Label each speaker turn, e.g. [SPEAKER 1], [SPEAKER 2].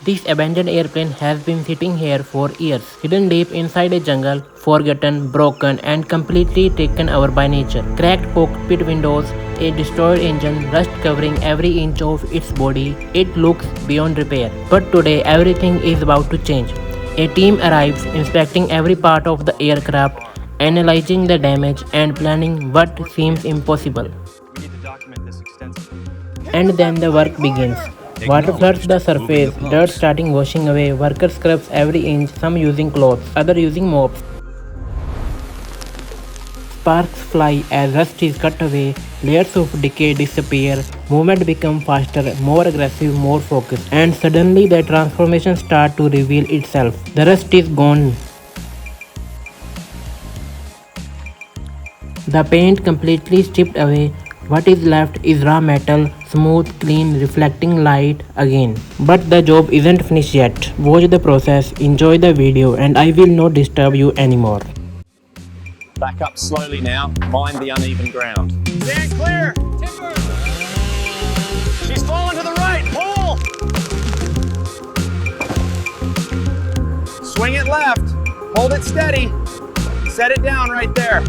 [SPEAKER 1] This abandoned airplane has been sitting here for years, hidden deep inside a jungle, forgotten, broken, and completely taken over by nature. Cracked cockpit windows, a destroyed engine, rust covering every inch of its body. It looks beyond repair. But today, everything is about to change. A team arrives, inspecting every part of the aircraft, analyzing the damage, and planning what seems impossible. And then the work begins. Water floods the surface, dirt starting washing away, workers scrubs every inch, some using cloths, others using mops. Sparks fly as rust is cut away, layers of decay disappear, movement becomes faster, more aggressive, more focused, and suddenly the transformation starts to reveal itself. The rust is gone. The paint completely stripped away. What is left is raw metal, smooth, clean, reflecting light again. But the job isn't finished yet. Watch the process, enjoy the video, and I will not disturb you anymore.
[SPEAKER 2] Back up slowly now, mind the uneven ground. Stand clear! Timber! She's falling to the right, pull! Swing it left, hold it steady, set it down right there.